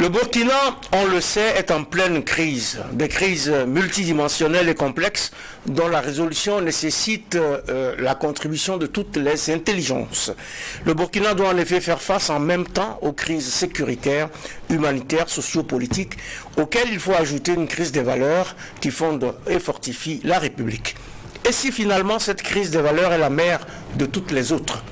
Le Burkina, on le sait, est en pleine crise, des crises multidimensionnelles et complexes dont la résolution nécessite la contribution de toutes les intelligences. Le Burkina doit en effet faire face en même temps aux crises sécuritaires, humanitaires, sociopolitiques, auxquelles il faut ajouter une crise des valeurs qui fonde et fortifie la République. Et si finalement cette crise des valeurs est la mère de toutes les autres?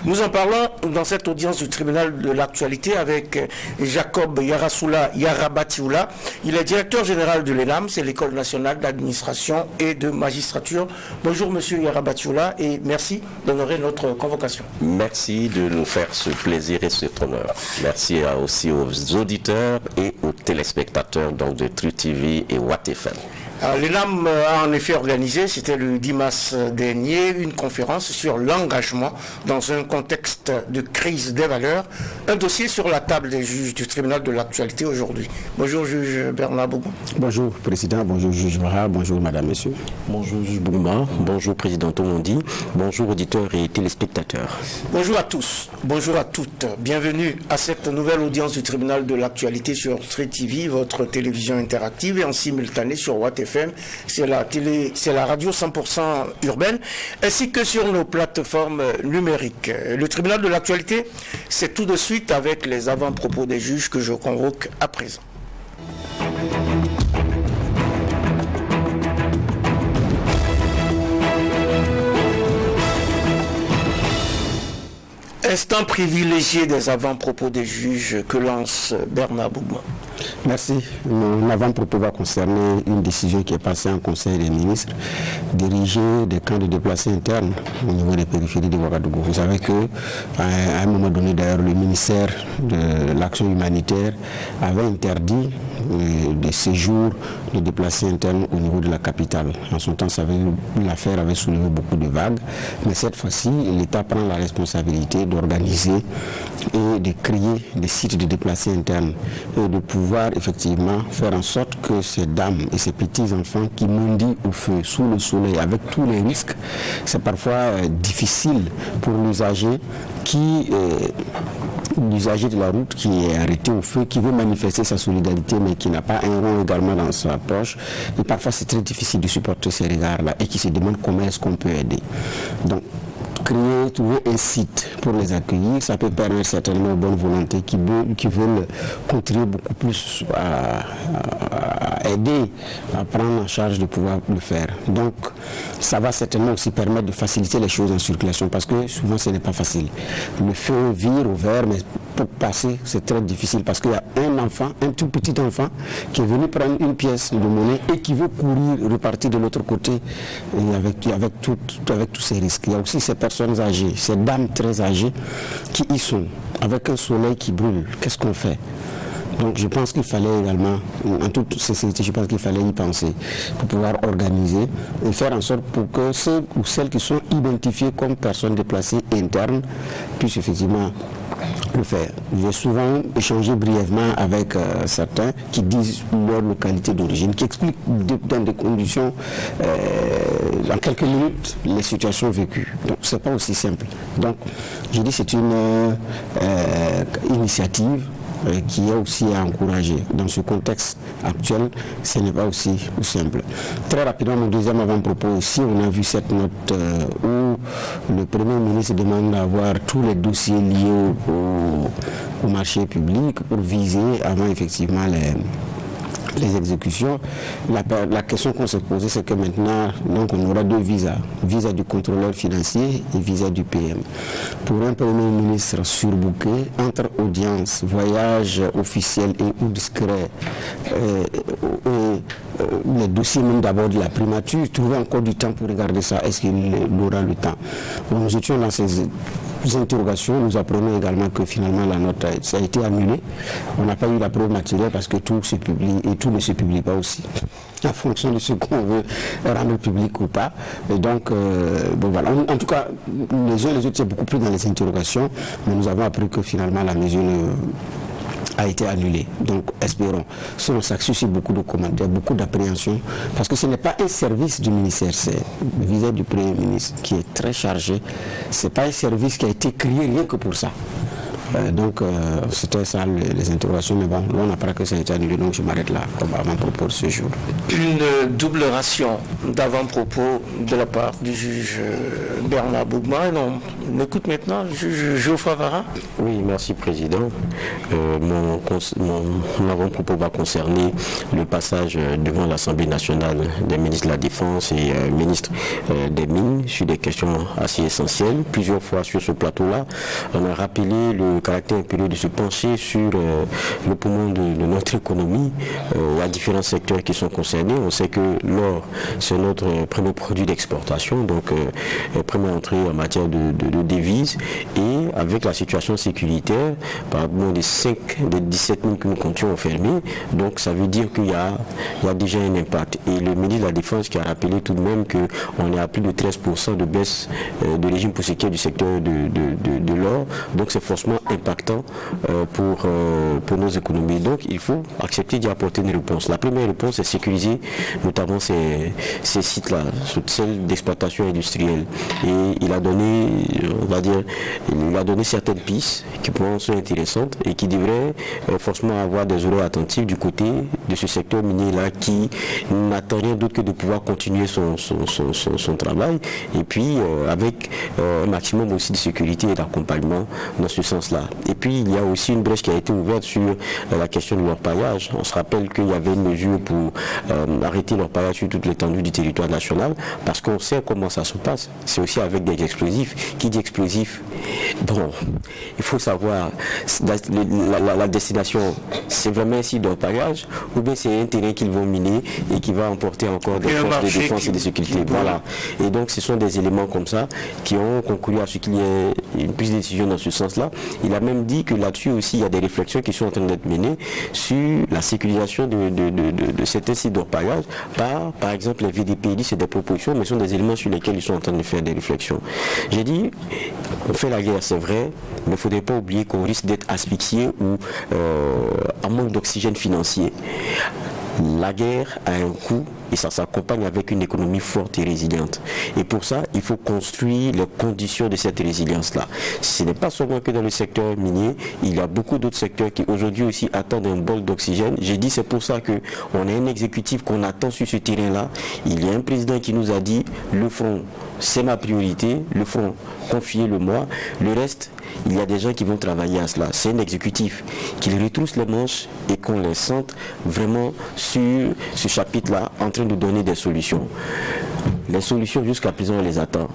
Nous en parlons dans cette audience du tribunal de l'actualité avec Jacob Yarabatioula. Il est directeur général de l'ENAM, c'est l'École nationale d'administration et de magistrature. Bonjour Monsieur Yarabatioula et merci d'honorer notre convocation. Merci de nous faire ce plaisir et cet honneur. Merci aussi aux auditeurs et aux téléspectateurs donc de Tru TV et Watt FM. L'ENAM a en effet organisé, c'était le 10 mars dernier, une conférence sur l'engagement dans un contexte de crise des valeurs, un dossier sur la table des juges du tribunal de l'actualité aujourd'hui. Bonjour juge Bernard Bougou. Bonjour président, bonjour juge Mara, bonjour madame, messieurs. Bonjour juge Bouma, bonjour président Tomondi, bonjour auditeurs et téléspectateurs. Bonjour à tous, bonjour à toutes, bienvenue à cette nouvelle audience du tribunal de l'actualité sur Tru TV, votre télévision interactive et en simultané sur Watt FM, c'est la radio 100% urbaine, ainsi que sur nos plateformes numériques. Le tribunal de l'actualité, c'est tout de suite avec les avant-propos des juges que je convoque à présent. Instant privilégié des avant-propos des juges que lance Bernard Bougou. Merci. Mon avant-propos va concerner une décision qui est passée en Conseil des ministres, diriger des camps de déplacés internes au niveau des périphéries de Ouagadougou. Vous savez qu'à un moment donné, d'ailleurs, le ministère de l'Action humanitaire avait interdit des séjours de déplacés internes au niveau de la capitale. En son temps, l'affaire avait soulevé beaucoup de vagues, mais cette fois-ci, l'État prend la responsabilité d'organiser et de créer des sites de déplacés internes et de pouvoir effectivement faire en sorte que ces dames et ces petits-enfants qui mendient au feu, sous le soleil, avec tous les risques, c'est parfois difficile pour l'usager l'usager de la route qui est arrêté au feu, qui veut manifester sa solidarité mais qui n'a pas un rond également dans sa poche. Et parfois c'est très difficile de supporter ces regards-là et qui se demandent comment est-ce qu'on peut aider. Donc, trouver un site pour les accueillir, ça peut permettre certainement aux bonnes volontés qui veulent contribuer beaucoup plus à aider, à prendre en charge de pouvoir le faire. Donc, ça va certainement aussi permettre de faciliter les choses en circulation parce que souvent ce n'est pas facile. Le feu vire au vert, mais pour passer, c'est très difficile parce qu'il y a un enfant, un tout petit enfant qui est venu prendre une pièce de monnaie et qui veut courir, repartir de l'autre côté et avec tous ces risques. Il y a aussi ces personnes âgées, ces dames très âgées qui y sont, avec un soleil qui brûle. Qu'est-ce qu'on fait? Donc je pense qu'il fallait également, en toute sincérité, je pense qu'il fallait y penser pour pouvoir organiser et faire en sorte pour que ceux ou celles qui sont identifiés comme personnes déplacées internes puissent effectivement le faire. J'ai souvent échangé brièvement avec certains qui disent leur localité d'origine, qui expliquent dans des conditions, en quelques minutes, les situations vécues. Donc c'est pas aussi simple. Donc je dis c'est une initiative qui est aussi à encourager. Dans ce contexte actuel, ce n'est pas aussi simple. Très rapidement, mon deuxième avant-propos ici, on a vu cette note où le Premier ministre demande d'avoir tous les dossiers liés au marché public pour viser avant effectivement les exécutions. La question qu'on s'est posée, c'est que maintenant, donc, on aura deux visas. Visa du contrôleur financier et visa du PM. Pour un Premier ministre surbooké, entre audiences, voyages officiels et ou discrets, les dossiers même d'abord de la primature, trouver encore du temps pour regarder ça. Est-ce qu'il aura le temps? Bon, nous étions dans ces interrogations, nous apprenons également que finalement la note a été annulée. On n'a pas eu la preuve matérielle parce que tout se publie et tout ne se publie pas aussi en fonction de ce qu'on veut rendre public ou pas. Et donc, bon voilà. En tout cas, les uns et les autres, c'est beaucoup plus dans les interrogations, mais nous avons appris que finalement la mesure a été annulé. Donc, espérons. Sinon, ça suscite beaucoup de commentaires, beaucoup d'appréhension, parce que ce n'est pas un service du ministère, c'est le visa du Premier ministre qui est très chargé. Ce n'est pas un service qui a été créé rien que pour ça. Donc c'était ça les interrogations, mais bon, là on n'apprend que ça a été annulé, donc je m'arrête là comme avant-propos de ce jour. Une double ration d'avant-propos de la part du juge Bernard Bougma. On écoute maintenant le juge Geoffroy Vara. Oui, merci Président. Mon avant-propos va concerner le passage devant l'Assemblée nationale des ministres de la Défense et ministres des Mines sur des questions assez essentielles. Plusieurs fois sur ce plateau-là, on a rappelé le caractère impérieux de se pencher sur le poumon de notre économie. Il y a différents secteurs qui sont concernés. On sait que l'or, c'est notre premier produit d'exportation, donc première entrée en matière de devises. Et avec la situation sécuritaire, par rapport des 17 000 que nous comptions enfermés, donc ça veut dire qu'il y a déjà un impact. Et le ministre de la Défense qui a rappelé tout de même qu'on est à plus de 13% de baisse de régime pour ce qui est du secteur de l'or, donc c'est forcément impactant pour nos économies. Donc il faut accepter d'y apporter une réponse. La première réponse, c'est sécuriser notamment ces sites-là, celles d'exploitation industrielle. Et il a donné, on va dire, il a donné certaines pistes qui pour nous sont intéressantes et qui devraient forcément avoir des oreilles attentives du côté de ce secteur minier-là qui n'attend rien d'autre que de pouvoir continuer son travail et puis avec un maximum aussi de sécurité et d'accompagnement dans ce sens-là. Et puis il y a aussi une brèche qui a été ouverte sur la question de l'orpaillage. On se rappelle qu'il y avait une mesure pour arrêter l'orpaillage sur toute l'étendue du territoire national parce qu'on sait comment ça se passe. C'est aussi avec des explosifs. Qui dit explosif? Bon, il faut savoir la destination, c'est vraiment un site d'orpaillage ou bien c'est un terrain qu'ils vont miner et qui va emporter encore des forces de défense et de sécurité. Voilà. Et donc ce sont des éléments comme ça qui ont concouru à ce qu'il y ait une prise de décision dans ce sens-là. Il a même dit que là-dessus aussi il y a des réflexions qui sont en train d'être menées sur la sécurisation de certains sites d'orpaillage par exemple les VDPI, c'est des propositions mais ce sont des éléments sur lesquels ils sont en train de faire des réflexions. J'ai dit, on fait la guerre, c'est vrai, mais il ne faudrait pas oublier qu'on risque d'être asphyxié ou en manque d'oxygène financier. La guerre a un coût et ça s'accompagne avec une économie forte et résiliente. Et pour ça, il faut construire les conditions de cette résilience-là. Ce n'est pas seulement que dans le secteur minier, il y a beaucoup d'autres secteurs qui aujourd'hui aussi attendent un bol d'oxygène. J'ai dit c'est pour ça qu'on a un exécutif qu'on attend sur ce terrain-là. Il y a un président qui nous a dit le front, c'est ma priorité, le front, confiez-le-moi. Le reste, il y a des gens qui vont travailler à cela. C'est un exécutif qu'ils retroussent les manches et qu'on les sente vraiment sur ce chapitre-là en train de donner des solutions. Les solutions jusqu'à présent on les attend.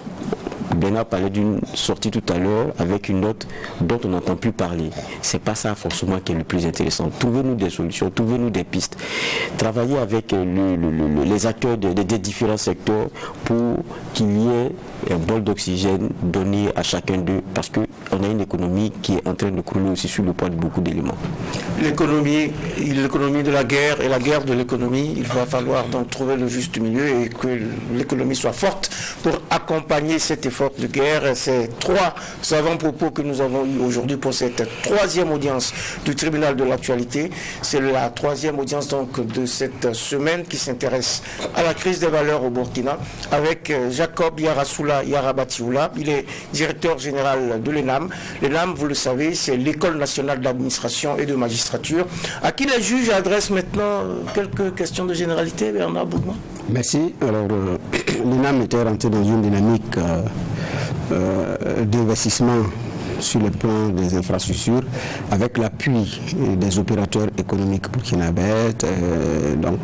Bernard parlait d'une sortie tout à l'heure avec une note dont on n'entend plus parler. C'est pas ça forcément qui est le plus intéressant. Trouvez-nous des solutions, trouvez-nous des pistes. Travaillez avec les acteurs des différents secteurs pour qu'il y ait un bol d'oxygène donné à chacun d'eux parce qu'on a une économie qui est en train de crouler aussi sur le poids de beaucoup d'éléments. L'économie de la guerre et la guerre de l'économie, il va falloir donc trouver le juste milieu et que l'économie soit forte pour accompagner cet effort de guerre. Ces trois avant-propos que nous avons eu aujourd'hui pour cette troisième audience du tribunal de l'actualité. C'est la troisième audience donc de cette semaine qui s'intéresse à la crise des valeurs au Burkina avec Jacob Yarasoula Yarabatioula. Il est directeur général de l'ENAM. L'ENAM, vous le savez, c'est l'École nationale d'administration et de magistrature, à qui les juges adressent maintenant quelques questions de généralité. Bernard Bougma. Merci. Alors, l'ENAM était rentré dans une dynamique d'investissement sur le plan des infrastructures avec l'appui des opérateurs économiques burkinabés, donc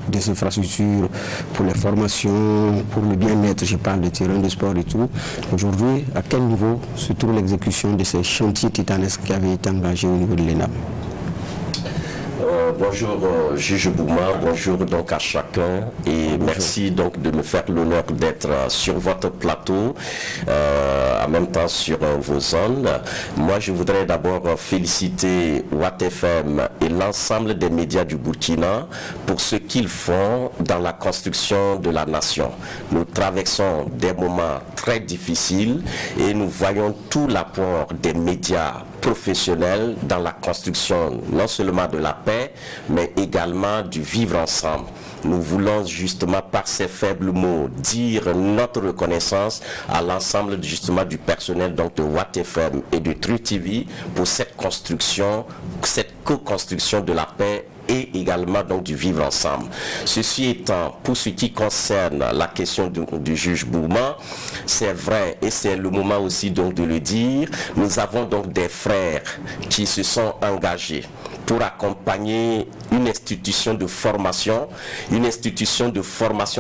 des infrastructures pour les formations, pour le bien-être, je parle des terrains de sport et tout. Aujourd'hui, à quel niveau se trouve l'exécution de ces chantiers titanesques qui avaient été engagés au niveau de l'ENAM? Bonjour juge Bougma, bonjour donc à chacun et merci donc de me faire l'honneur d'être sur votre plateau, en même temps sur vos ondes. Moi je voudrais d'abord féliciter Watt FM et l'ensemble des médias du Burkina pour ce qu'ils font dans la construction de la nation. Nous traversons des moments très difficiles et nous voyons tout l'apport des médias professionnels dans la construction non seulement de la paix, mais également du vivre ensemble. Nous nous voulons justement par ces faibles mots dire notre reconnaissance à l'ensemble justement du personnel donc de Watt FM et de Tru TV pour cette construction, cette co-construction de la paix et également donc du vivre ensemble. Ceci étant, pour ce qui concerne la question du juge Bourma, c'est vrai et c'est le moment aussi donc de le dire, nous avons donc des frères qui se sont engagés pour accompagner une institution de formation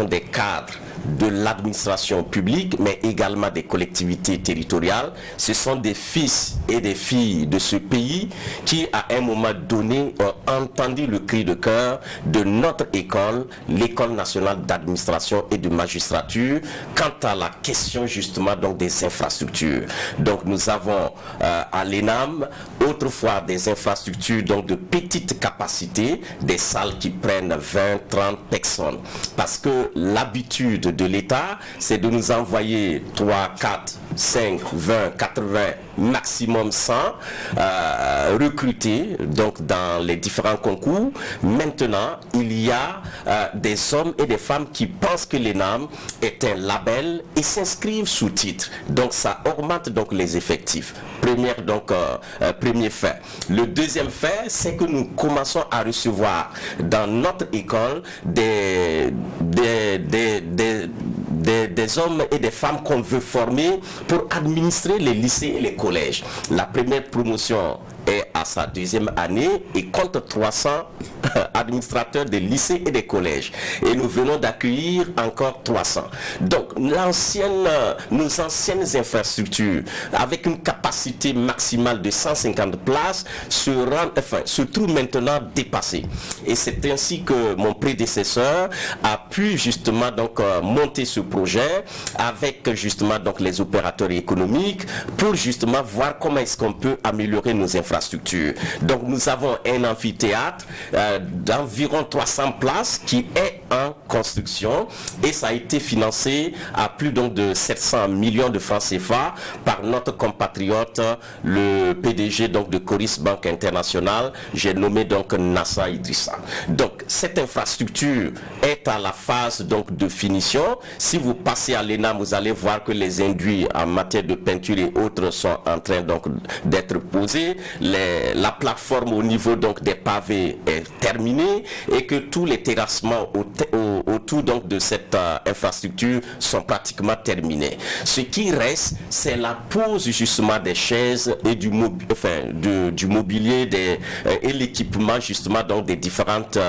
des cadres de l'administration publique, mais également des collectivités territoriales. Ce sont des fils et des filles de ce pays qui, à un moment donné, ont entendu le cri de cœur de notre école, l'École nationale d'administration et de magistrature, quant à la question justement donc des infrastructures. Donc nous avons à l'ENAM autrefois des infrastructures donc de petite capacité, des salles qui prennent 20, 30 personnes, parce que l'habitude de l'État, c'est de nous envoyer 3, 4, 5, 20, 80, maximum 100 recrutés donc dans les différents concours. Maintenant, il y a des hommes et des femmes qui pensent que l'ENAM est un label et s'inscrivent sous titre. Donc ça augmente donc les effectifs. Premier fait. Le deuxième fait, c'est que nous commençons à recevoir dans notre école des hommes et des femmes qu'on veut former pour administrer les lycées et les collèges. La première promotion est à sa deuxième année et compte 300 administrateurs des lycées et des collèges. Et nous venons d'accueillir encore 300. Donc nos anciennes infrastructures, avec une capacité maximale de 150 places, se trouvent maintenant dépassées. Et c'est ainsi que mon prédécesseur a pu justement donc monter ce projet avec justement donc les opérateurs économiques pour justement voir comment est-ce qu'on peut améliorer nos infrastructures. Donc nous avons un amphithéâtre d'environ 300 places qui est en construction et ça a été financé à plus donc de 700 millions de francs CFA par notre compatriote, le PDG donc de Coris Banque Internationale, j'ai nommé donc Nassa Idrissa. Donc cette infrastructure est à la phase donc de finition. Si vous passez à l'ENAM, vous allez voir que les induits en matière de peinture et autres sont en train donc d'être posés. La plateforme au niveau donc des pavés est terminée et que tous les terrassements autour donc de cette infrastructure sont pratiquement terminés. Ce qui reste, c'est la pose justement des chaises et du mobilier et l'équipement justement donc des différentes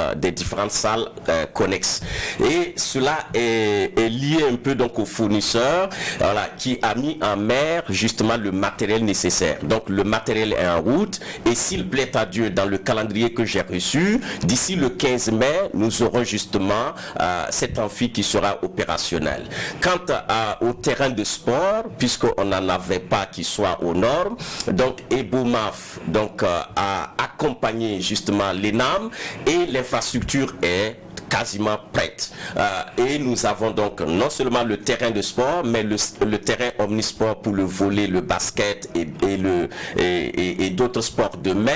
salles connexes. Et cela est lié un peu donc au fournisseur qui a mis en mer justement le matériel nécessaire. Donc le matériel est en route et s'il plaît à Dieu, dans le calendrier que j'ai reçu, d'ici le 15 mai, nous aurons justement cet amphi qui sera opérationnel. Quant au terrain de sport, puisqu'on n'en avait pas qui soit aux normes, donc Ebomaf a accompagné justement l'ENAM et l'infrastructure est quasiment prête. Et nous avons donc non seulement le terrain de sport, mais le terrain omnisport pour le volley, le basket et d'autres sports de main.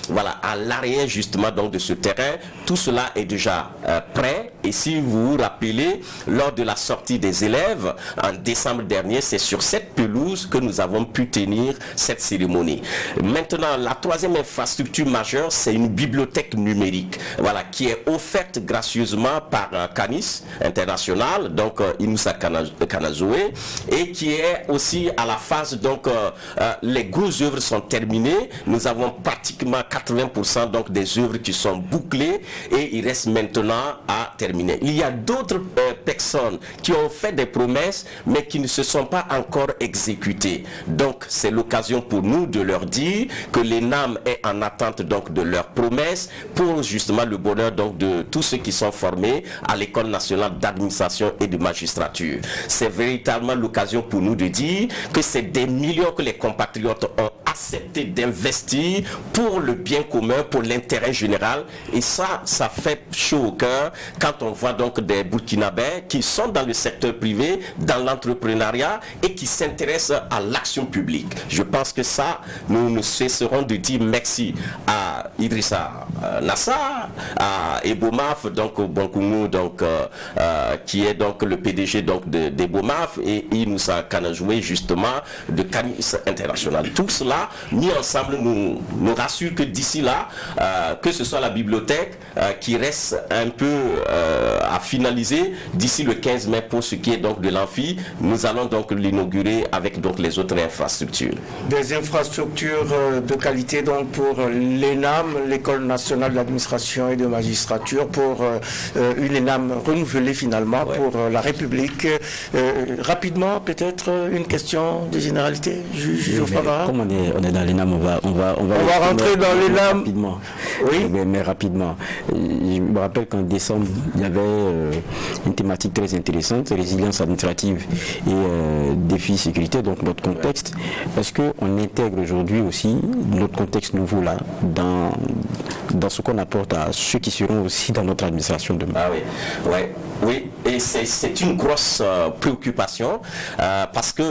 Voilà, à l'arrière justement donc de ce terrain, tout cela est déjà prêt. Et si vous vous rappelez, lors de la sortie des élèves en décembre dernier, c'est sur cette pelouse que nous avons pu tenir cette cérémonie. Maintenant, la troisième infrastructure majeure, c'est une bibliothèque numérique, voilà, qui est offerte gracieusement par Canis International, donc Inoussa Kanazoé, et qui est aussi à la phase, donc les grosses œuvres sont terminées, nous avons pratiquement 80% donc des œuvres qui sont bouclées et il reste maintenant à terminer. Il y a d'autres personnes qui ont fait des promesses mais qui ne se sont pas encore exécutées. Donc c'est l'occasion pour nous de leur dire que l'ENAM est en attente donc de leurs promesses pour justement le bonheur donc de tous ceux qui sont formés à l'École nationale d'administration et de magistrature. C'est véritablement l'occasion pour nous de dire que c'est des millions que les compatriotes ont accepter d'investir pour le bien commun, pour l'intérêt général. Et ça fait chaud au cœur quand on voit donc des Burkinabés qui sont dans le secteur privé, dans l'entrepreneuriat et qui s'intéressent à l'action publique. Je pense que ça, nous ne cesserons de dire merci à Idrissa Nassar, à Ebomaf, donc au Bonkoumou, donc qui est donc le PDG donc d'Ebomaf, et Inoussa Kanajoué justement de Canis International. Tout cela mis ensemble nous rassure que d'ici là, que ce soit la bibliothèque qui reste un peu à finaliser d'ici le 15 mai pour ce qui est donc de l'amphi, nous allons donc l'inaugurer avec donc les autres infrastructures. Des infrastructures de qualité donc pour l'ENAM, l'École nationale d'administration et de magistrature, pour une ENAM renouvelée finalement pour la République. Rapidement, peut-être une question de généralité, juge Geoffroy Vara. Comme on est dans l'ENAM, on va rentrer dans l'ENAM rapidement. Oui. Mais rapidement. Je me rappelle qu'en décembre, il y avait une thématique très intéressante, résilience administrative et défis sécurité, donc notre contexte. Est-ce qu'on intègre aujourd'hui aussi notre contexte nouveau là dans ce qu'on apporte à ceux qui seront aussi dans notre administration demain? Ah oui, et c'est une grosse préoccupation parce que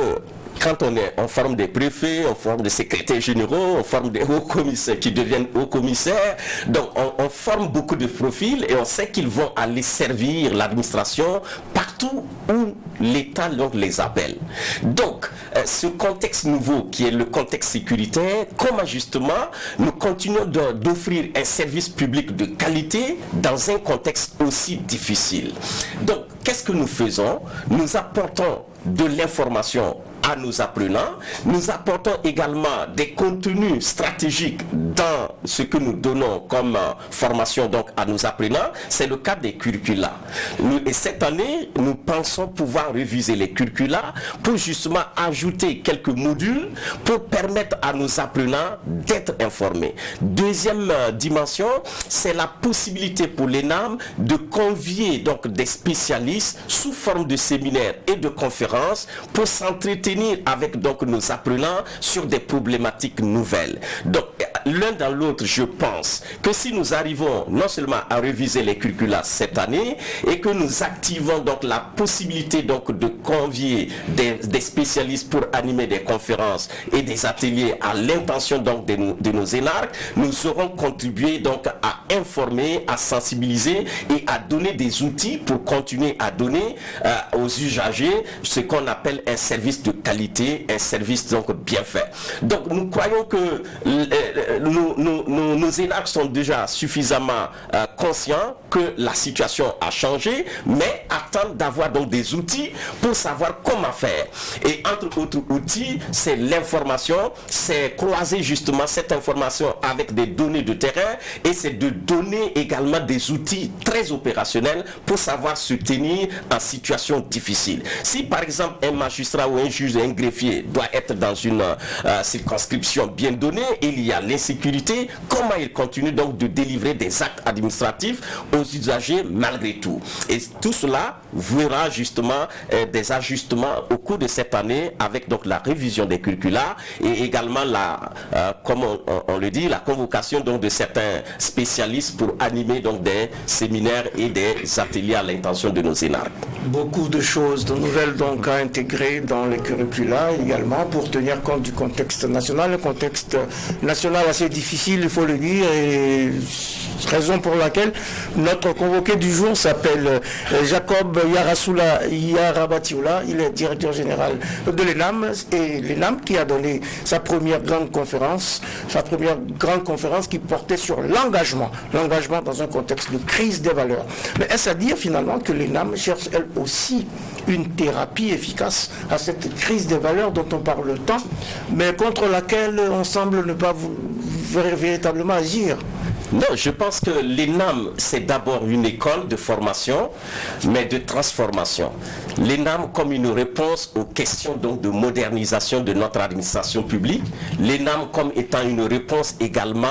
quand on est en forme des préfets, en forme de secrétaires généraux, en forme des hauts commissaires qui deviennent hauts commissaires, donc on forme beaucoup de profils et on sait qu'ils vont aller servir l'administration partout où l'État donc les appelle. Donc, ce contexte nouveau qui est le contexte sécuritaire, comment justement nous continuons d'offrir un service public de qualité dans un contexte aussi difficile. Donc, qu'est-ce que nous faisons? Nous apportons de l'information à nos apprenants, nous apportons également des contenus stratégiques dans ce que nous donnons comme formation donc à nos apprenants. C'est le cas des curricula. Et cette année, nous pensons pouvoir réviser les curricula pour justement ajouter quelques modules pour permettre à nos apprenants d'être informés. Deuxième dimension, c'est la possibilité pour l'ENAM de convier donc des spécialistes sous forme de séminaires et de conférences pour s'entretenir avec donc nos apprenants sur des problématiques nouvelles. Donc l'un dans l'autre, je pense que si nous arrivons non seulement à réviser les curricula cette année et que nous activons donc la possibilité donc de convier des spécialistes pour animer des conférences et des ateliers à l'intention donc de nos énarques, nous aurons contribué donc à informer, à sensibiliser et à donner des outils pour continuer à donner aux usagers ce qu'on appelle un service de qualité, un service donc bien fait. Donc nous croyons que nos énarques sont déjà suffisamment conscients que la situation a changé, mais attendent d'avoir donc des outils pour savoir comment faire. Et entre autres outils, c'est l'information, c'est croiser justement cette information avec des données de terrain et c'est de donner également des outils très opérationnels pour savoir se tenir en situation difficile. Si par exemple un magistrat ou un juge, un greffier doit être dans une circonscription bien donnée, il y a l'insécurité, comment il continue donc de délivrer des actes administratifs aux usagers malgré tout. Et tout cela verra justement des ajustements au cours de cette année avec donc la révision des curricula et également comme on le dit, la convocation donc de certains spécialistes pour animer donc des séminaires et des ateliers à l'intention de nos énarques. Beaucoup de choses, de nouvelles donc à intégrer dans les curricula également pour tenir compte du contexte national. Le contexte national assez difficile, il faut le dire, et raison pour laquelle notre convoqué du jour s'appelle Jacob Yarabatioula. Il est directeur général de l'ENAM et l'ENAM qui a donné sa première grande conférence qui portait sur l'engagement dans un contexte de crise des valeurs. Mais est-ce à dire finalement que l'ENAM cherche elle aussi une thérapie efficace à cette crise des valeurs dont on parle tant, mais contre laquelle on semble ne pas véritablement agir? Non, je pense que l'ENAM, c'est d'abord une école de formation, mais de transformation. L'ENAM comme une réponse aux questions donc de modernisation de notre administration publique. L'ENAM comme étant une réponse également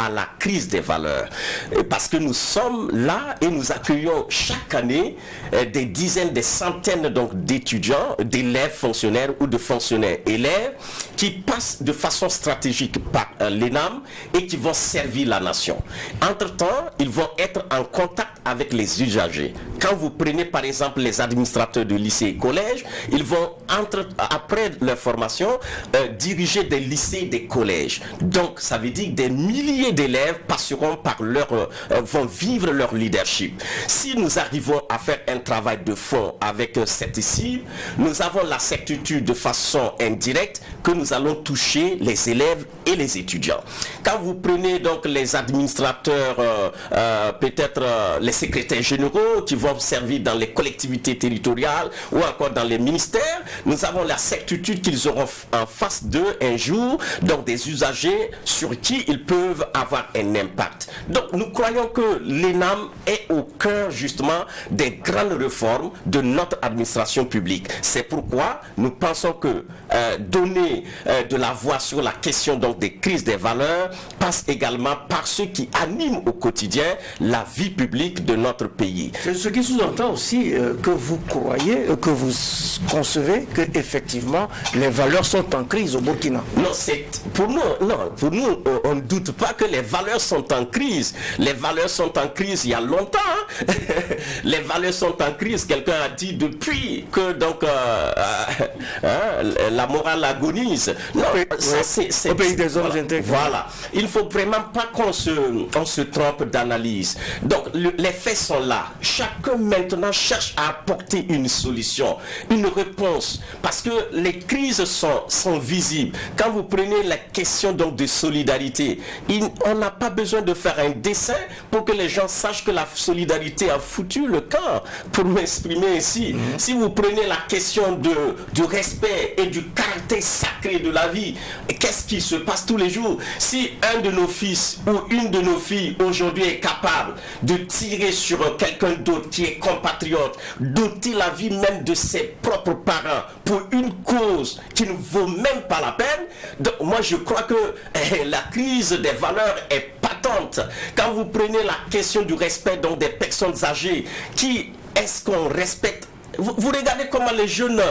à la crise des valeurs. Parce que nous sommes là et nous accueillons chaque année des dizaines, des centaines donc d'étudiants, d'élèves fonctionnaires ou de fonctionnaires élèves qui passent de façon stratégique par l'ENAM et qui vont servir la nation. Entre-temps, ils vont être en contact avec les usagers. Quand vous prenez par exemple les administrateurs de lycées et collèges, ils vont après leur formation diriger des lycées et des collèges. Donc ça veut dire que des milliers d'élèves passeront par vont vivre leur leadership. Si nous arrivons à faire un travail de fond avec cette cible, nous avons la certitude de façon indirecte que nous allons toucher les élèves et les étudiants. Quand vous prenez donc les administrateurs, peut-être les secrétaires généraux qui vont servir dans les collectivités territoriales ou encore dans les ministères, nous avons la certitude qu'ils auront en face d'eux un jour donc des usagers sur qui ils peuvent avoir un impact. Donc nous croyons que l'ENAM est au cœur justement des grandes réformes de notre administration publique. C'est pourquoi nous pensons que donner de la voix sur la question donc des crises des valeurs passe également par ceux qui animent au quotidien la vie publique de notre pays. Ce qui sous-entend aussi que vous croyez, que vous concevez que effectivement les valeurs sont en crise au Burkina. Non, pour nous, on ne doute pas que les valeurs sont en crise. Les valeurs sont en crise il y a longtemps. Hein? Les valeurs sont en crise. Quelqu'un a dit depuis que donc la morale agonise. Non, c'est au pays des hommes intègres. Voilà. Il ne faut vraiment pas qu'on se trompe d'analyse. Donc les faits sont là. Chacun maintenant cherche à apporter une solution, une réponse, parce que les crises sont visibles. Quand vous prenez la question donc de solidarité, on n'a pas besoin de faire un dessin pour que les gens sachent que la solidarité a foutu le camp, pour m'exprimer ici. Si vous prenez la question du respect et du caractère sacré de la vie, qu'est-ce qui se passe tous les jours? Si un de nos fils ou une de nos filles aujourd'hui est capable de tirer sur quelqu'un d'autre qui est compatriote, d'ôter la vie même de ses propres parents pour une cause qui ne vaut même pas la peine, donc moi je crois que la crise des valeurs est patente. Quand vous prenez la question du respect donc des personnes âgées, qui est-ce qu'on respecte? Vous regardez comment les jeunes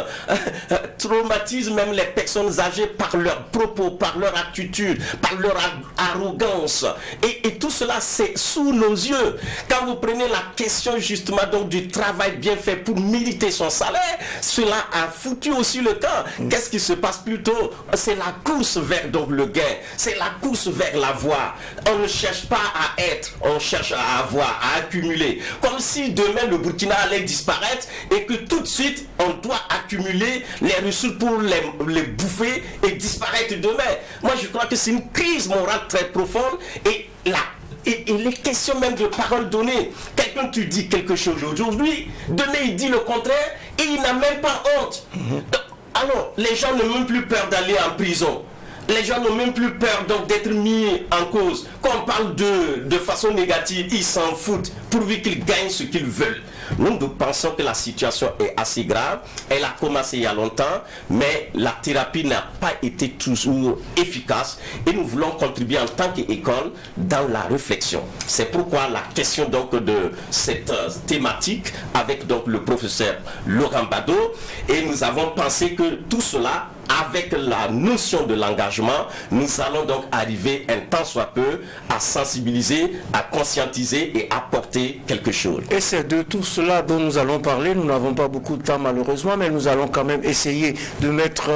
traumatisent même les personnes âgées par leurs propos, par leur attitude, par leur arrogance. Et tout cela, c'est sous nos yeux. Quand vous prenez la question justement donc du travail bien fait pour mériter son salaire, cela a foutu aussi le camp. Qu'est-ce qui se passe plutôt? C'est la course vers donc le gain. C'est la course vers l'avoir. On ne cherche pas à être, on cherche à avoir, à accumuler. Comme si demain le Burkina allait disparaître et que tout de suite on doit accumuler les ressources pour les bouffer et disparaître demain. Moi je crois que c'est une crise morale très profonde et les questions même de paroles données. Quelqu'un te dit quelque chose aujourd'hui, demain il dit le contraire et il n'a même pas honte. Donc, alors les gens n'ont même plus peur d'aller en prison. Les gens n'ont même plus peur donc d'être mis en cause. Quand on parle de façon négative, ils s'en foutent pourvu qu'ils gagnent ce qu'ils veulent. Nous pensons que la situation est assez grave. Elle a commencé il y a longtemps, mais la thérapie n'a pas été toujours efficace et nous voulons contribuer en tant qu'école dans la réflexion. C'est pourquoi la question donc de cette thématique avec donc le professeur Laurent Bado, et nous avons pensé que tout cela, avec la notion de l'engagement, nous allons donc arriver un tant soit peu à sensibiliser, à conscientiser et apporter quelque chose. Et c'est de tout cela dont nous allons parler. Nous n'avons pas beaucoup de temps malheureusement, mais nous allons quand même essayer de mettre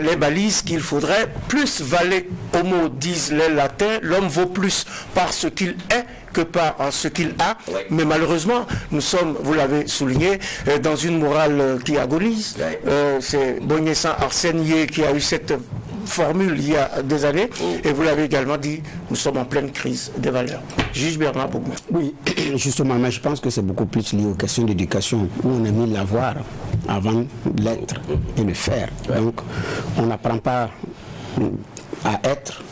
les balises qu'il faudrait. Plus vale homo, disent les latins, l'homme vaut plus par ce qu'il est que par ce qu'il a, mais malheureusement nous sommes, vous l'avez souligné, dans une morale qui agonise. C'est Bognessan Arsène qui a eu cette formule il y a des années, et vous l'avez également dit, nous sommes en pleine crise des valeurs. Juge Bernard Bougma. Oui, justement, mais je pense que c'est beaucoup plus lié aux questions d'éducation, où on a mis l'avoir avant l'être et le faire. Donc on n'apprend pas à être,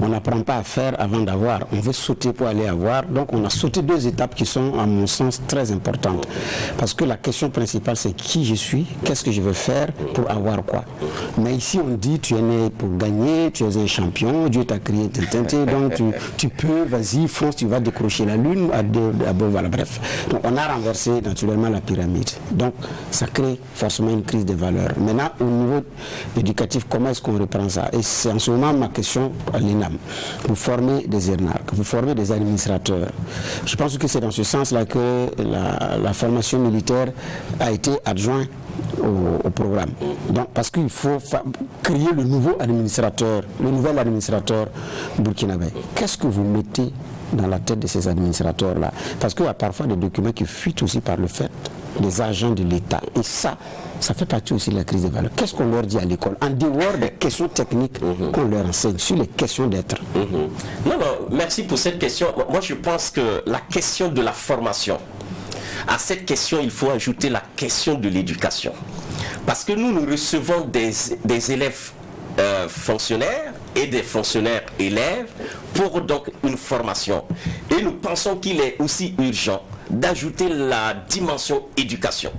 On n'apprend pas à faire avant d'avoir. On veut sauter pour aller avoir. Donc on a sauté 2 étapes qui sont, à mon sens, très importantes. Parce que la question principale, c'est qui je suis, qu'est-ce que je veux faire pour avoir quoi. Mais ici, on dit, tu es né pour gagner, tu es un champion, Dieu t'a créé, donc tu peux, vas-y, fonce, tu vas décrocher la lune, voilà, bref. Donc on a renversé naturellement la pyramide. Donc ça crée forcément une crise de valeurs. Maintenant, au niveau éducatif, comment est-ce qu'on reprend ça? Et c'est en ce moment ma question à l'INAM. Vous formez des énarques, vous formez des administrateurs. Je pense que c'est dans ce sens-là que la formation militaire a été adjointe au programme. Donc, parce qu'il faut créer le nouvel administrateur burkinabé. Qu'est-ce que vous mettez dans la tête de ces administrateurs-là? Parce qu'il y a parfois des documents qui fuitent aussi par le fait des agents de l'État. Et ça fait partie aussi de la crise des valeurs. Qu'est-ce qu'on leur dit à l'école? En dehors des questions techniques qu'on leur enseigne, sur les questions d'être. Non, merci pour cette question. Moi, je pense que la question de la formation, à cette question, il faut ajouter la question de l'éducation. Parce que nous recevons des élèves fonctionnaires et des fonctionnaires élèves pour donc une formation. Et nous pensons qu'il est aussi urgent d'ajouter la dimension éducation.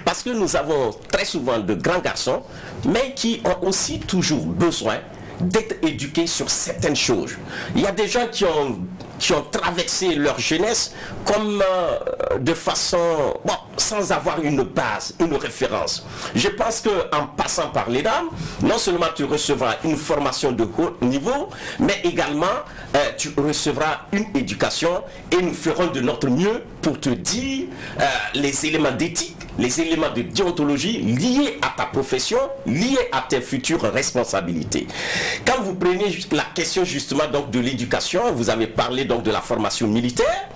Parce que nous avons très souvent de grands garçons, mais qui ont aussi toujours besoin d'être éduqués sur certaines choses. Il y a des gens qui ont traversé leur jeunesse comme de façon, sans avoir une base, une référence. Je pense qu'en passant par les dames, non seulement tu recevras une formation de haut niveau, mais également tu recevras une éducation et nous ferons de notre mieux pour te dire les éléments d'éthique, les éléments de déontologie liés à ta profession, liés à tes futures responsabilités. Quand vous prenez la question justement donc de l'éducation, vous avez parlé donc de la formation militaire,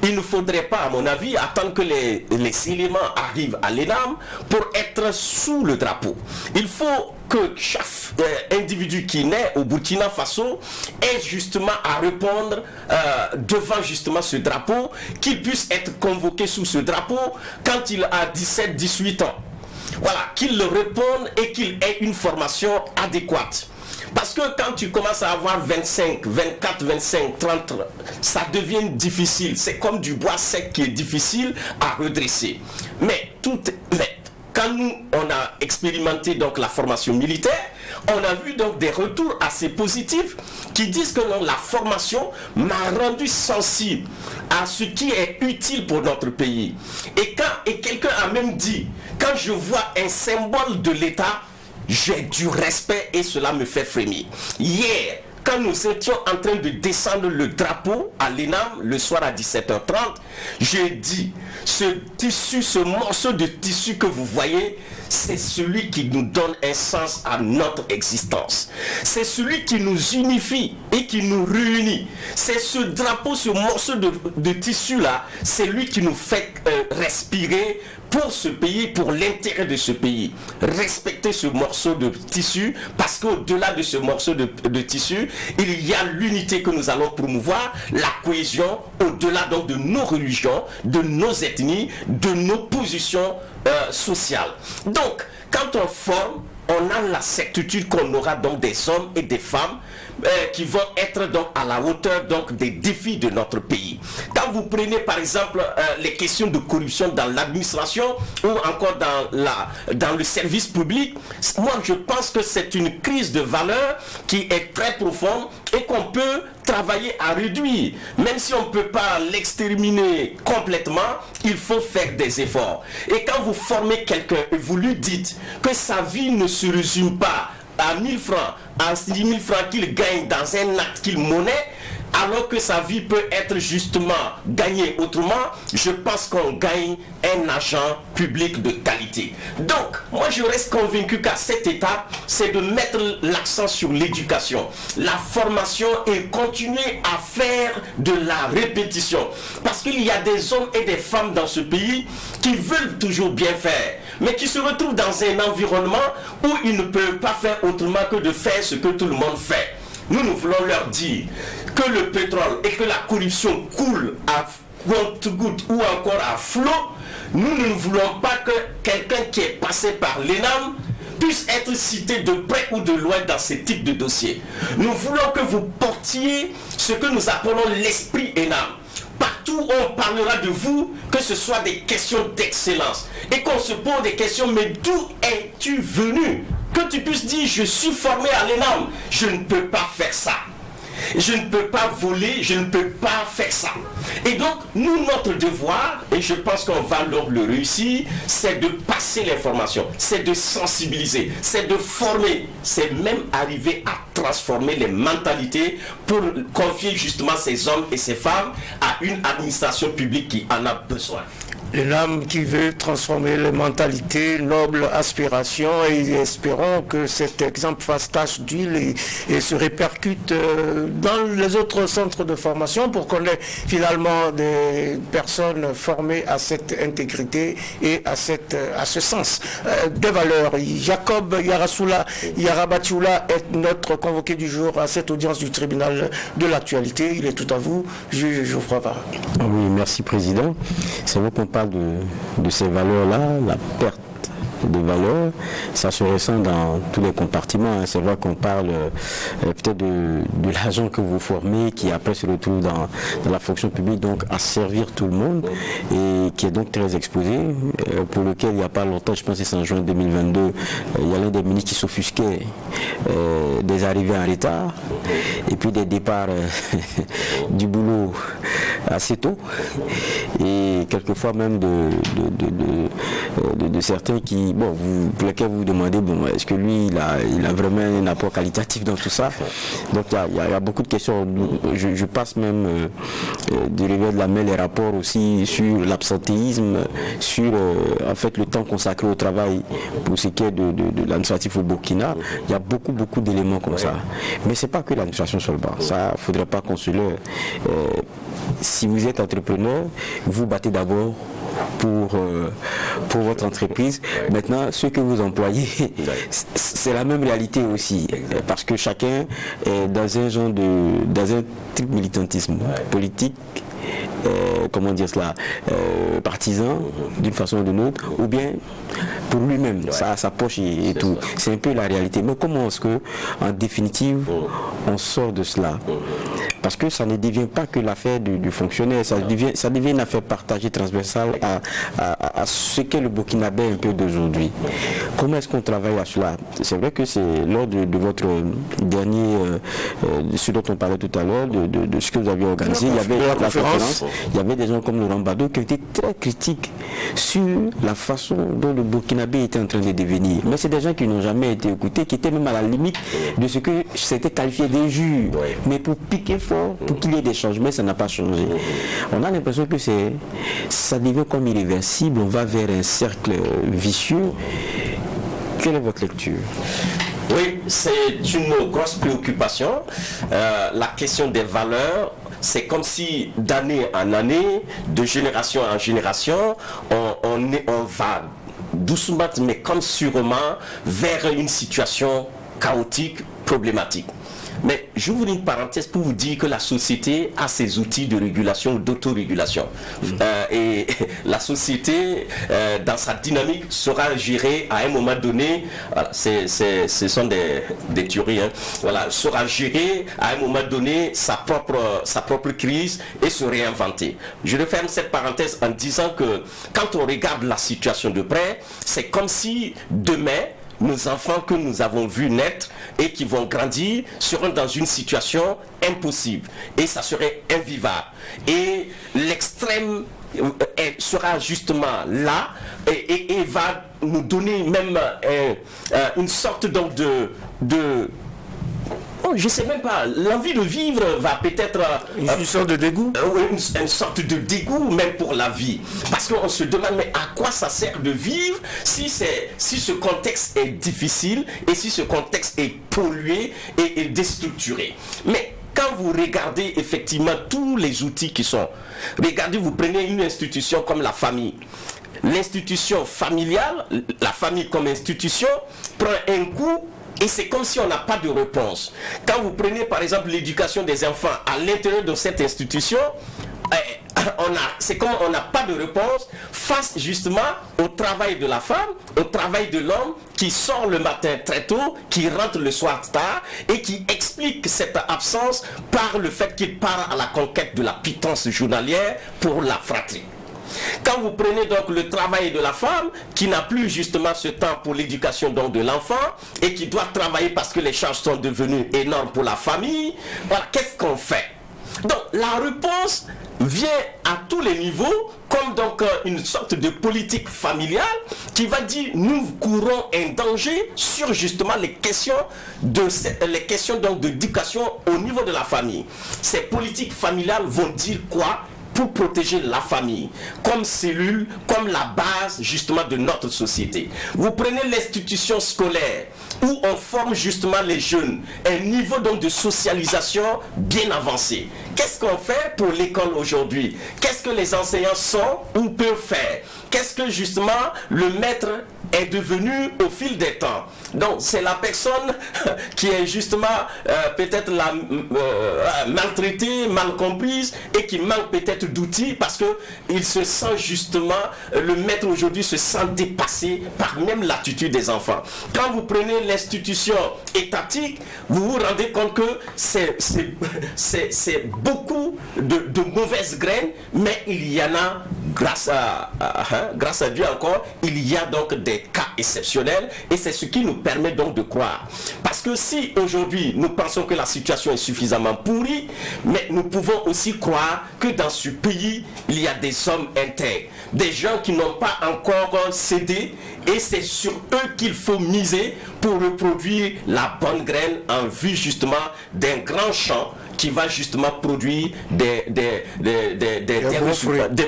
il ne faudrait pas, à mon avis, attendre que les éléments arrivent à l'ENAM pour être sous le drapeau. Il faut que chaque individu qui naît au Burkina Faso ait justement à répondre devant justement ce drapeau, qu'il puisse être convoqué sous ce drapeau quand il a 17-18 ans. Voilà, qu'il le réponde et qu'il ait une formation adéquate. Parce que quand tu commences à avoir 25, 24, 25, 30, ça devient difficile. C'est comme du bois sec qui est difficile à redresser. Mais quand nous, on a expérimenté donc la formation militaire, on a vu donc des retours assez positifs qui disent que non, la formation m'a rendu sensible à ce qui est utile pour notre pays. Et quelqu'un a même dit, quand je vois un symbole de l'État, j'ai du respect et cela me fait frémir. Hier, quand nous étions en train de descendre le drapeau à l'ENAM, le soir à 17h30, j'ai dit, ce tissu, ce morceau de tissu que vous voyez, c'est celui qui nous donne un sens à notre existence. C'est celui qui nous unifie et qui nous réunit. C'est ce drapeau, ce morceau de tissu-là, c'est lui qui nous fait respirer pour ce pays, pour l'intérêt de ce pays. Respecter ce morceau de tissu, parce qu'au-delà de ce morceau de tissu, il y a l'unité que nous allons promouvoir, la cohésion, au-delà donc de nos religions, de nos ethnies, de nos positions sociales. Donc, quand on forme, on a la certitude qu'on aura donc des hommes et des femmes qui vont être donc à la hauteur donc des défis de notre pays. Quand vous prenez par exemple les questions de corruption dans l'administration ou encore dans le service public, moi je pense que c'est une crise de valeur qui est très profonde et qu'on peut travailler à réduire. Même si on ne peut pas l'exterminer complètement, il faut faire des efforts. Et quand vous formez quelqu'un et vous lui dites que sa vie ne se résume pas à 1000 francs, à 10 000 francs qu'il gagne dans un acte qu'il monnaie, alors que sa vie peut être justement gagnée autrement, je pense qu'on gagne un agent public de qualité. Donc, moi je reste convaincu qu'à cette étape, c'est de mettre l'accent sur l'éducation, la formation et continuer à faire de la répétition. Parce qu'il y a des hommes et des femmes dans ce pays qui veulent toujours bien faire, mais qui se retrouvent dans un environnement où ils ne peuvent pas faire autrement que de faire ce que tout le monde fait. Nous voulons leur dire que le pétrole et que la corruption coulent à compte-gouttes ou encore à flot. Nous ne voulons pas que quelqu'un qui est passé par l'ENAM puisse être cité de près ou de loin dans ce type de dossier. Nous voulons que vous portiez ce que nous appelons l'esprit ENAM. Partout où on parlera de vous, que ce soit des questions d'excellence, et qu'on se pose des questions, mais d'où es-tu venu? Que tu puisses dire, je suis formé à l'ENAM, je ne peux pas faire ça. Je ne peux pas voler, je ne peux pas faire ça. Et donc, nous, notre devoir, et je pense qu'on va le réussir, c'est de passer l'information, c'est de sensibiliser, c'est de former, c'est même arriver à transformer les mentalités pour confier justement ces hommes et ces femmes à une administration publique qui en a besoin. L'ENAM qui veut transformer les mentalités, nobles aspirations, et espérons que cet exemple fasse tache d'huile et se répercute dans les autres centres de formation pour qu'on ait finalement des personnes formées à cette intégrité et à ce sens des valeurs. Jacob Yarabatioula est notre convoqué du jour à cette audience du tribunal de l'actualité. Il est tout à vous, juge Geoffroy Parra. Oui, merci Président. C'est vrai qu'on parle de ces valeurs-là, la perte de valeurs, ça se ressent dans tous les compartiments. C'est vrai qu'on parle peut-être de l'agent que vous formez qui après se retrouve dans la fonction publique, donc à servir tout le monde et qui est donc très exposé, pour lequel il n'y a pas longtemps, je pense que c'est en juin 2022, il y a l'un des ministres qui s'offusquait des arrivées en retard et puis des départs du boulot assez tôt et quelquefois même de certains qui, bon, pour lesquels vous vous demandez, bon, est-ce que lui il a vraiment un apport qualitatif dans tout ça? Donc il y a beaucoup de questions. Je passe même du revers de la main les rapports aussi sur l'absentéisme, sur en fait le temps consacré au travail pour ce qui est de l'administratif au Burkina. Il y a beaucoup d'éléments comme ça. Mais c'est pas que l'administration seulement. Ça, il ne faudrait pas qu'on se leurre. Si vous êtes entrepreneur, vous battez d'abord pour votre entreprise. Maintenant, ce que vous employez, c'est la même réalité aussi, parce que chacun est dans un type militantisme politique, comment dire cela, partisan d'une façon ou d'une autre, ou bien pour lui-même, sa poche et tout. C'est un peu la réalité. Mais comment est-ce que, en définitive, on sort de cela? Parce que ça ne devient pas que l'affaire du fonctionnaire, ça devient une affaire partagée, transversale à ce qu'est le Burkinabé un peu d'aujourd'hui. Comment est-ce qu'on travaille à cela? C'est vrai que c'est lors de votre dernier, ce dont on parlait tout à l'heure, de ce que vous aviez organisé, il y avait la conférence, il y avait des gens comme Laurent Bado qui étaient très critiques sur la façon dont le Burkinabé était en train de devenir. Mais c'est des gens qui n'ont jamais été écoutés, qui étaient même à la limite de ce que c'était qualifié d'injure. Mais pour piquer fort, pour qu'il y ait des changements, ça n'a pas changé. On a l'impression que ça devient comme irréversible, on va vers un cercle vicieux. Quelle est votre lecture? Oui, c'est une grosse préoccupation. La question des valeurs, c'est comme si d'année en année, de génération en génération, on va doucement, mais comme sûrement, vers une situation chaotique, problématique. Mais j'ouvre une parenthèse pour vous dire que la société a ses outils de régulation ou d'autorégulation. Et la société, dans sa dynamique, sera gérée à un moment donné, voilà, ce sont des théories, hein, voilà, sera gérée à un moment donné sa propre crise et se réinventer. Je referme cette parenthèse en disant que quand on regarde la situation de près, c'est comme si demain, nos enfants que nous avons vus naître et qui vont grandir seront dans une situation impossible et ça serait invivable. Et l'extrême sera justement là et va nous donner même une sorte donc de je ne sais même pas, l'envie de vivre va peut-être... une sorte de dégoût une sorte de dégoût même pour la vie. Parce qu'on se demande, mais à quoi ça sert de vivre si ce contexte est difficile et si ce contexte est pollué et déstructuré. Mais quand vous regardez effectivement tous les outils qui sont... Regardez, vous prenez une institution comme la famille. L'institution familiale, la famille comme institution, prend un coup. Et c'est comme si on n'a pas de réponse. Quand vous prenez par exemple l'éducation des enfants à l'intérieur de cette institution, c'est comme on n'a pas de réponse face justement au travail de la femme, au travail de l'homme qui sort le matin très tôt, qui rentre le soir tard et qui explique cette absence par le fait qu'il part à la conquête de la pitance journalière pour la fratrie. Quand vous prenez donc le travail de la femme qui n'a plus justement ce temps pour l'éducation donc de l'enfant et qui doit travailler parce que les charges sont devenues énormes pour la famille, voilà, qu'est-ce qu'on fait? Donc la réponse vient à tous les niveaux comme donc une sorte de politique familiale qui va dire nous courons un danger sur justement les questions donc d'éducation au niveau de la famille. Ces politiques familiales vont dire quoi? Pour protéger la famille, comme cellule, comme la base justement de notre société. Vous prenez l'institution scolaire, où on forme justement les jeunes, un niveau donc de socialisation bien avancé. Qu'est-ce qu'on fait pour l'école aujourd'hui? Qu'est-ce que les enseignants sont ou peuvent faire? Qu'est-ce que justement le maître est devenu au fil des temps? Donc c'est la personne qui est justement peut-être maltraitée, mal comprise et qui manque peut-être d'outils parce que il se sent justement, le maître aujourd'hui se sent dépassé par même l'attitude des enfants. Quand vous prenez l'institution étatique, vous vous rendez compte que c'est beaucoup de mauvaises graines, mais il y en a grâce à Dieu encore, il y a donc des cas exceptionnels et c'est ce qui nous permet donc de croire. Parce que si aujourd'hui nous pensons que la situation est suffisamment pourrie, mais nous pouvons aussi croire que dans ce pays, il y a des hommes intègres, des gens qui n'ont pas encore cédé et c'est sur eux qu'il faut miser pour reproduire la bonne graine en vue justement d'un grand champ qui va justement produire des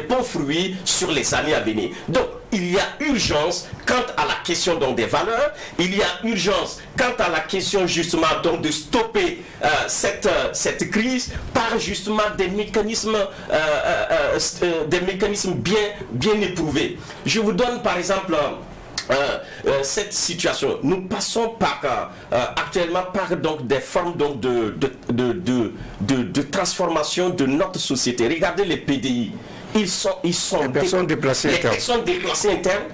bons fruits sur les années à venir. Donc, il y a urgence quant à la question donc des valeurs, il y a urgence quant à la question justement donc de stopper cette crise par justement des mécanismes bien éprouvés. Je vous donne par exemple cette situation. Nous passons actuellement par donc des formes donc de transformation de notre société. Regardez les PDI. Ils sont les personnes déplacées internes. Personnes déplacées internes.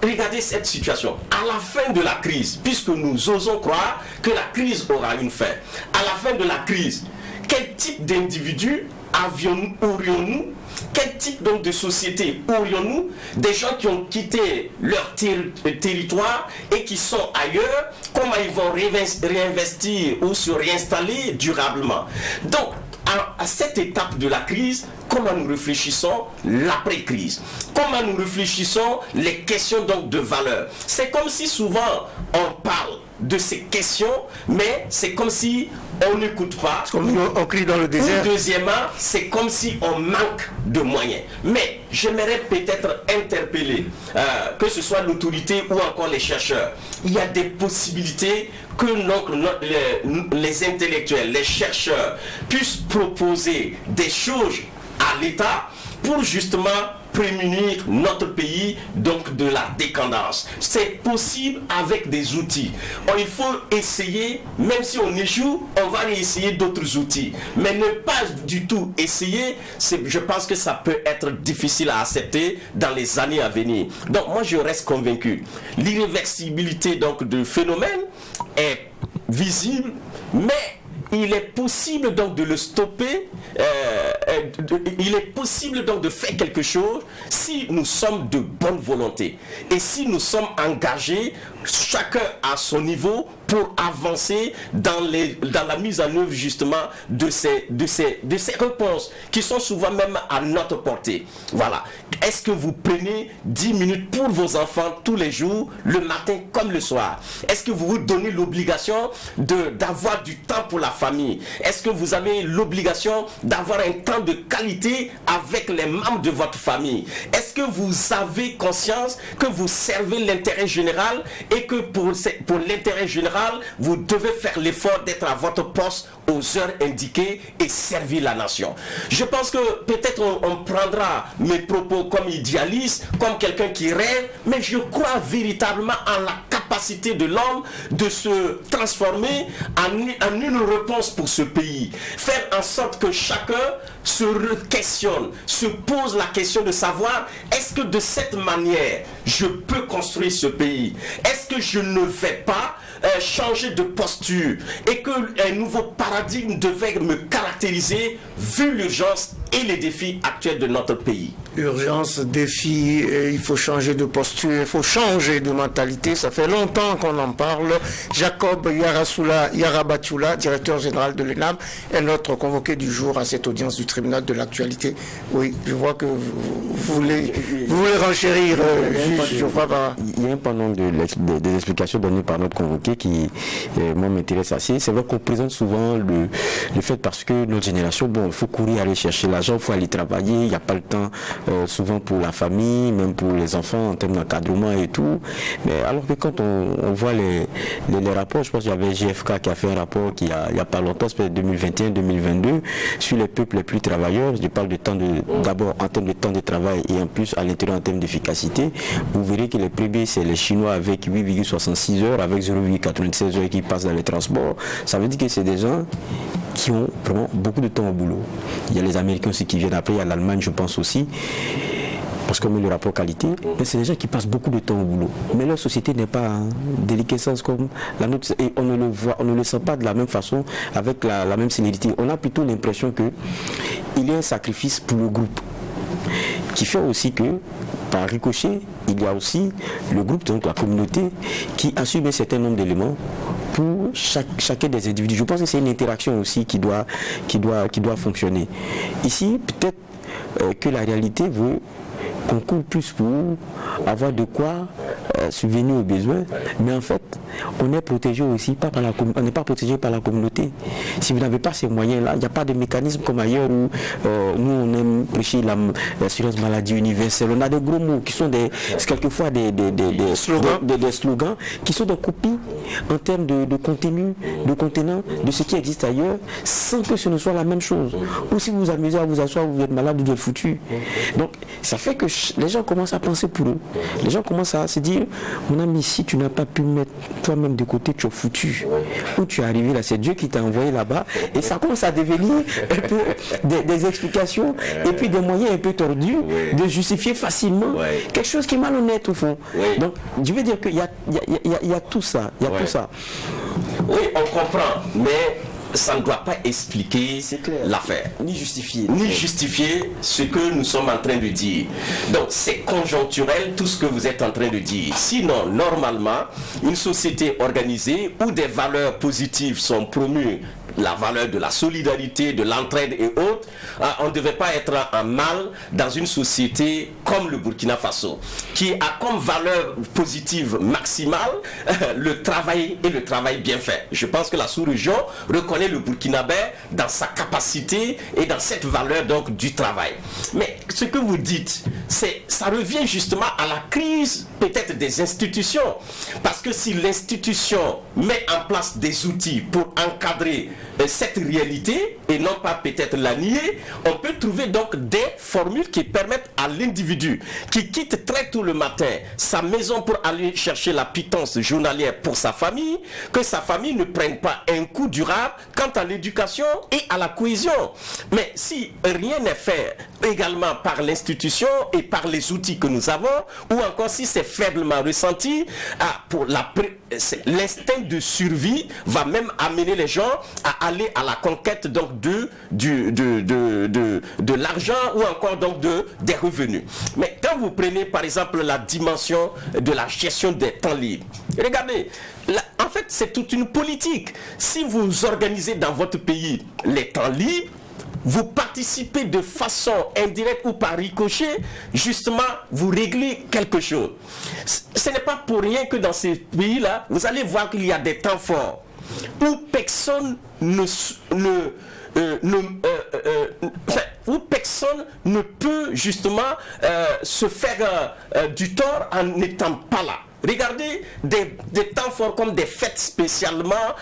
Regardez cette situation. À la fin de la crise, puisque nous osons croire que la crise aura une fin, à la fin de la crise, quel type d'individus aurions-nous? Quel type donc de société aurions-nous? Des gens qui ont quitté leur territoire et qui sont ailleurs, comment ils vont réinvestir ou se réinstaller durablement? Donc, à cette étape de la crise, comment nous réfléchissons l'après-crise? Comment nous réfléchissons les questions donc de valeur? C'est comme si souvent on parle de ces questions, mais c'est comme si on n'écoute pas. C'est comme on crie dans le désert. Deuxièmement, c'est comme si on manque de moyens. Mais j'aimerais peut-être interpeller, que ce soit l'autorité ou encore les chercheurs. Il y a des possibilités que les intellectuels, les chercheurs puissent proposer des choses à l'État pour justement prémunir notre pays donc de la décadence. C'est possible avec des outils. Il faut essayer, même si on échoue, on va essayer d'autres outils. Mais ne pas du tout essayer, je pense que ça peut être difficile à accepter dans les années à venir. Donc moi je reste convaincu. L'irréversibilité donc du phénomène est visible, mais il est possible donc de le stopper, il est possible donc de faire quelque chose si nous sommes de bonne volonté et si nous sommes engagés chacun à son niveau pour avancer dans la mise en œuvre justement de ces réponses qui sont souvent même à notre portée. Voilà. Est-ce que vous prenez 10 minutes pour vos enfants tous les jours, le matin comme le soir? Est-ce que vous vous donnez l'obligation d'avoir du temps pour la famille? Est-ce que vous avez l'obligation d'avoir un temps de qualité avec les membres de votre famille? Est-ce que vous avez conscience que vous servez l'intérêt général et que pour l'intérêt général, vous devez faire l'effort d'être à votre poste aux heures indiquées et servir la nation? Je pense que peut-être on prendra mes propos comme idéaliste, comme quelqu'un qui rêve, mais je crois véritablement en la capacité capacité de l'homme de se transformer en une réponse pour ce pays. Faire en sorte que chacun se questionne, se pose la question de savoir, est-ce que de cette manière, je peux construire ce pays? Est-ce que je ne vais pas changer de posture et qu'un nouveau paradigme devait me caractériser vu l'urgence et les défis actuels de notre pays? Urgence, défi, il faut changer de posture, il faut changer de mentalité. Ça fait longtemps qu'on en parle. Jacob Yarabatula, directeur général de l'ENAM, est notre convoqué du jour à cette audience du tribunal de l'actualité. Oui, je vois que vous voulez renchérir, juge, je crois pas. Il y a un pendant des explications données par notre convoqué qui, moi, m'intéresse assez. C'est vrai qu'on présente souvent le fait parce que notre génération, bon, il faut courir aller chercher l'argent, il faut aller travailler, il n'y a pas le temps souvent pour la famille, même pour les enfants en termes d'encadrement et tout. Mais alors que quand on voit les rapports, je pense qu'il y avait GFK qui a fait un rapport il n'y a pas longtemps, c'est 2021-2022, sur les peuples les plus travailleurs. Je parle de temps d'abord en termes de temps de travail et en plus à l'intérieur en termes d'efficacité. Vous verrez que les premiers, c'est les Chinois avec 8,66 heures, avec 0,96 heures qui passent dans les transports. Ça veut dire que c'est des gens qui ont vraiment beaucoup de temps au boulot. Il y a les Américains aussi qui viennent après, il y a l'Allemagne, je pense aussi, parce qu'on met le rapport qualité, mais c'est des gens qui passent beaucoup de temps au boulot. Mais leur société n'est pas en déliquescence comme la nôtre, et on ne le voit, on ne le sent pas de la même façon, avec la même célérité. On a plutôt l'impression qu'il y a un sacrifice pour le groupe, qui fait aussi que, par ricochet, il y a aussi le groupe, donc la communauté, qui assume un certain nombre d'éléments pour chacun des individus. Je pense que c'est une interaction aussi qui doit fonctionner. Ici, peut-être que la réalité veut qu'on court plus pour avoir de quoi subvenir aux besoins, mais en fait, on est protégé aussi, on n'est pas protégé par la communauté. Si vous n'avez pas ces moyens-là, il n'y a pas de mécanisme comme ailleurs où nous, on aime prêcher l'assurance maladie universelle. On a des gros mots qui sont quelquefois des slogans qui sont des copies en termes de contenu, de contenant, de ce qui existe ailleurs, sans que ce ne soit la même chose. Ou si vous vous amusez à vous asseoir, vous êtes malade, vous êtes foutu. Donc, ça fait que les gens commencent à penser pour eux. Les gens commencent à se dire, mon ami, si tu n'as pas pu mettre toi-même de côté, tu es foutu. Où tu es arrivé là, c'est Dieu qui t'a envoyé là-bas. Et ça commence à devenir un peu des explications et puis des moyens un peu tordus de justifier facilement quelque chose qui est malhonnête au fond. Donc, je veux dire qu'il y a tout ça. Il y a tout ça. Oui, on comprend, mais ça ne doit pas expliquer l'affaire. Ni justifier. Ni justifier ce que nous sommes en train de dire. Donc c'est conjoncturel tout ce que vous êtes en train de dire. Sinon, normalement, une société organisée où des valeurs positives sont promues, la valeur de la solidarité, de l'entraide et autres, on ne devait pas être en mal dans une société comme le Burkina Faso, qui a comme valeur positive maximale le travail et le travail bien fait. Je pense que la sous-région reconnaît le Burkinabé dans sa capacité et dans cette valeur donc du travail. Mais ce que vous dites, ça revient justement à la crise peut-être des institutions. Parce que si l'institution met en place des outils pour encadrer cette réalité et non pas peut-être la nier, on peut trouver donc des formules qui permettent à l'individu qui quitte très tôt le matin sa maison pour aller chercher la pitance journalière pour sa famille, que sa famille ne prenne pas un coup durable quant à l'éducation et à la cohésion. Mais si rien n'est fait également par l'institution et par les outils que nous avons, ou encore si c'est faiblement ressenti, pour l'instinct de survie va même amener les gens à aller à la conquête donc de l'argent ou encore donc des revenus. Mais quand vous prenez par exemple la dimension de la gestion des temps libres, regardez, en fait c'est toute une politique. Si vous organisez dans votre pays les temps libres, vous participez de façon indirecte ou par ricochet, justement, vous réglez quelque chose. Ce n'est pas pour rien que dans ces pays-là, vous allez voir qu'il y a des temps forts où personne où personne ne peut justement se faire du tort en n'étant pas là. Regardez des temps forts comme des fêtes spécialement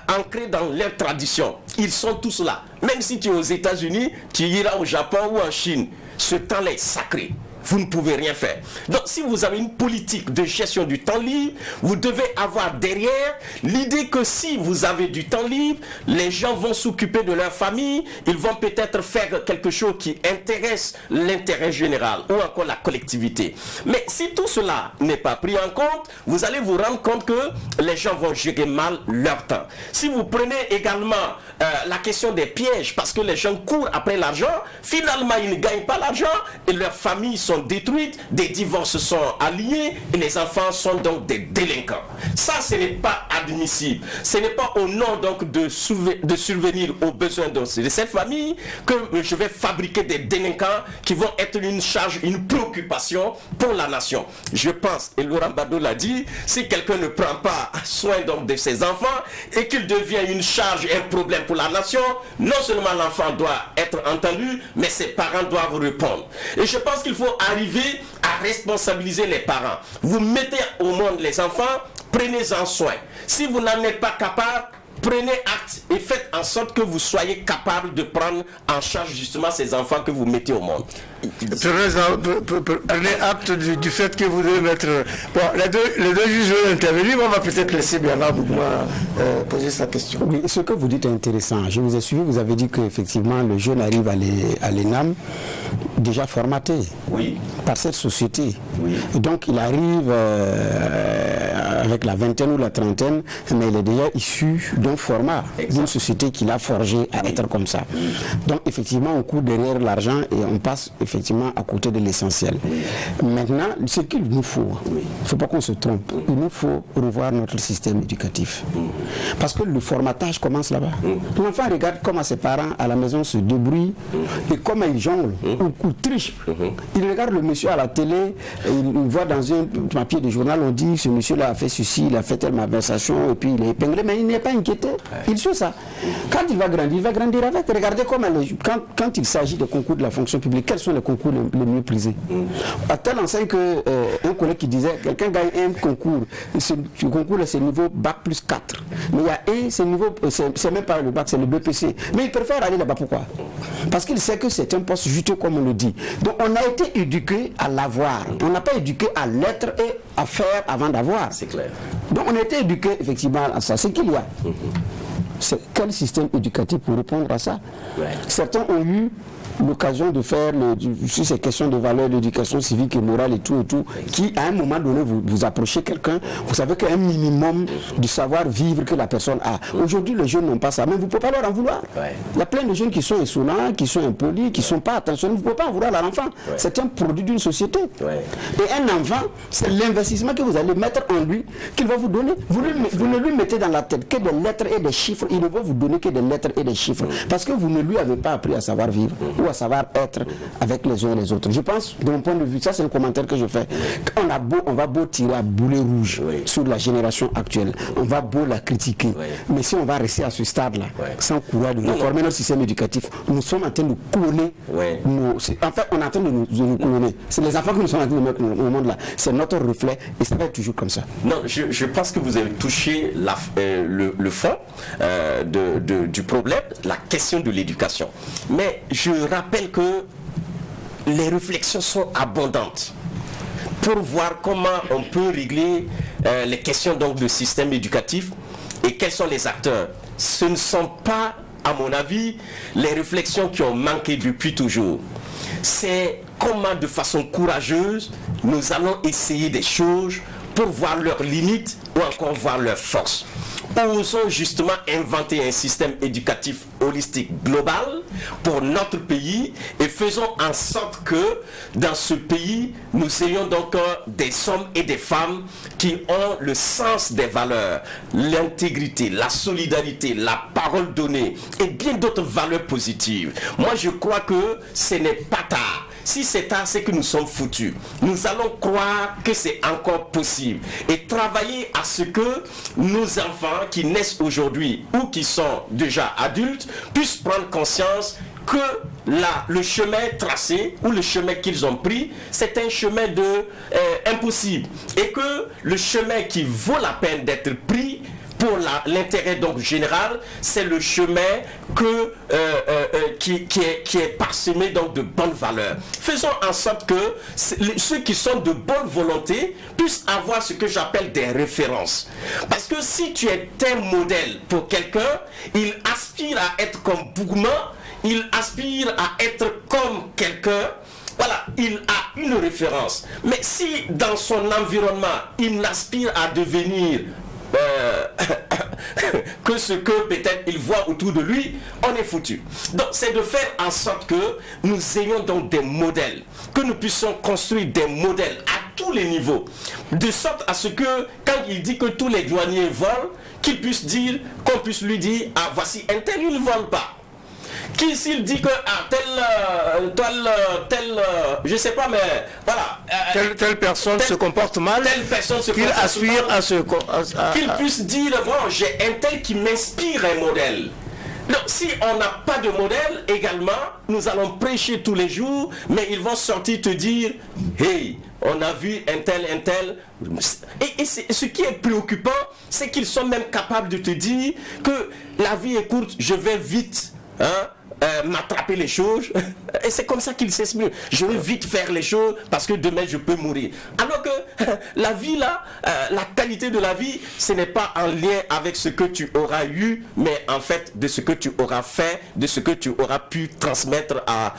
ancrées dans leur tradition. Ils sont tous là. Même si tu es aux États-Unis, tu iras au Japon ou en Chine. Ce temps-là est sacré. vous ne pouvez rien faire. Donc si vous avez une politique de gestion du temps libre, vous devez avoir derrière l'idée que si vous avez du temps libre, les gens vont s'occuper de leur famille, ils vont peut-être faire quelque chose qui intéresse l'intérêt général ou encore la collectivité. Mais si tout cela n'est pas pris en compte, vous allez vous rendre compte que les gens vont gérer mal leur temps. Si vous prenez également la question des pièges, parce que les gens courent après l'argent, finalement ils ne gagnent pas l'argent et leurs familles sont détruites, des divorces sont alliés et les enfants sont donc des délinquants. Ça, ce n'est pas admissible. Ce n'est pas au nom donc de subvenir aux besoins de cette famille que je vais fabriquer des délinquants qui vont être une charge, une préoccupation pour la nation. Je pense, et Laurent Gbagbo l'a dit, si quelqu'un ne prend pas soin donc de ses enfants et qu'il devient une charge et un problème pour la nation, non seulement l'enfant doit être entendu, mais ses parents doivent répondre. Et je pense qu'il faut arriver à responsabiliser les parents. Vous mettez au monde les enfants, prenez-en soin. Si vous n'en êtes pas capable, prenez acte et faites en sorte que vous soyez capable de prendre en charge justement ces enfants que vous mettez au monde. Prenez acte du fait que vous devez mettre... Bon, les deux juges veulent intervenir, mais on va peut-être laisser Bernard Bougma poser sa question. Oui, ce que vous dites est intéressant. Je vous ai suivi, vous avez dit qu'effectivement le jeune arrive à l'ENAM déjà formaté par cette société. Oui. Donc il arrive avec la vingtaine ou la trentaine, mais il est déjà issu d'un format, d'une société qu'il a forgé à être comme ça. Donc effectivement on court derrière l'argent et on passe effectivement à côté de l'essentiel. Maintenant, ce qu'il nous faut, il ne faut pas qu'on se trompe, il nous faut revoir notre système éducatif. Parce que le formatage commence là-bas. L'enfant regarde comment ses parents à la maison se débrouillent et comment ils jonglent ou trichent. Il regarde le monsieur à la télé, il voit dans un papier de journal, on dit ce monsieur-là a fait ceci, il a fait telle malversation et puis il est épinglé, mais il n'est pas inquiété. Il suit ça. Quand il va grandir avec. Regardez comment quand il s'agit de concours de la fonction publique, quels sont les concours les mieux prisés. À telle enseigne qu'un collègue qui disait, quelqu'un gagne un concours, ce concours-là c'est niveau bac plus 4. Mais il y a un, c'est niveau, c'est même pas le bac, c'est le BPC. Mais il préfère aller là-bas, pourquoi? Parce qu'il sait que c'est un poste juteux comme on le dit. Donc on a été éduqué à l'avoir. On n'a pas éduqué à l'être et à faire avant d'avoir. C'est clair. Donc on a été éduqué effectivement à ça. C'est qu'il y a. Quel système éducatif pour répondre à ça? Certains ont eu l'occasion de faire sur ces questions de valeurs d'éducation civique et morale et tout, qui à un moment donné vous approchez quelqu'un, vous savez qu'il y a un minimum du savoir-vivre que la personne a. Aujourd'hui les jeunes n'ont pas ça, mais vous ne pouvez pas leur en vouloir. Il y a plein de jeunes qui sont insolents, qui sont impolis, qui ne sont pas attentionnés, vous ne pouvez pas en vouloir à l'enfant. C'est un produit d'une société. Et un enfant, c'est l'investissement que vous allez mettre en lui qu'il va vous donner. Vous ne lui mettez dans la tête que des lettres et des chiffres, il ne va vous donner que des lettres et des chiffres, parce que vous ne lui avez pas appris à savoir vivre ou à savoir être avec les uns et les autres. Je pense, de mon point de vue, ça c'est un commentaire que je fais, on va beau tirer à boulet rouge sur la génération actuelle, on va beau la critiquer, mais si on va rester à ce stade-là, sans courage de réformer notre système éducatif, nous sommes en train de cloner en fait, on est en train de nous cloner. C'est les enfants que nous sommes en train de mettre au monde là. C'est notre reflet et ça va être toujours comme ça. Non, je pense que vous avez touché le fond du problème, la question de l'éducation. Mais je rappelle que les réflexions sont abondantes pour voir comment on peut régler les questions donc de système éducatif et quels sont les acteurs. Ce ne sont pas, à mon avis, les réflexions qui ont manqué depuis toujours. C'est comment de façon courageuse nous allons essayer des choses pour voir leurs limites ou encore voir leurs forces. Osons justement inventer un système éducatif holistique global pour notre pays et faisons en sorte que dans ce pays, nous ayons donc des hommes et des femmes qui ont le sens des valeurs, l'intégrité, la solidarité, la parole donnée et bien d'autres valeurs positives. Moi, je crois que ce n'est pas tard. Si c'est tard, c'est que nous sommes foutus. Nous allons croire que c'est encore possible et travailler à ce que nos enfants qui naissent aujourd'hui ou qui sont déjà adultes puissent prendre conscience que le chemin tracé ou le chemin qu'ils ont pris, c'est un chemin impossible et que le chemin qui vaut la peine d'être pris pour l'intérêt donc général, c'est le chemin qui est parsemé donc de bonnes valeurs. Faisons en sorte que ceux qui sont de bonne volonté puissent avoir ce que j'appelle des références. Parce que si tu es un modèle pour quelqu'un, il aspire à être comme Bougma, il aspire à être comme quelqu'un. Voilà, il a une référence. Mais si dans son environnement, il n'aspire à devenir que ce que peut-être il voit autour de lui, on est foutu. Donc c'est de faire en sorte que nous ayons donc des modèles, que nous puissions construire des modèles à tous les niveaux, de sorte à ce que quand il dit que tous les douaniers volent, qu'il puisse dire, qu'on puisse lui dire, ah voici un tel, il ne vole pas. Qui s'il dit que je sais pas, mais voilà, telle personne se comporte mal, qu'il aspire à ce qu'il puisse dire bon, j'ai un tel qui m'inspire un modèle. Donc si on n'a pas de modèle également, nous allons prêcher tous les jours, mais ils vont sortir te dire hey, on a vu un tel. Et ce qui est préoccupant, c'est qu'ils sont même capables de te dire que la vie est courte, je vais vite m'attraper les choses, et c'est comme ça qu'il s'exprime. Je vais vite faire les choses parce que demain je peux mourir. Alors que la vie là, la qualité de la vie, ce n'est pas en lien avec ce que tu auras eu, mais en fait de ce que tu auras fait, de ce que tu auras pu transmettre à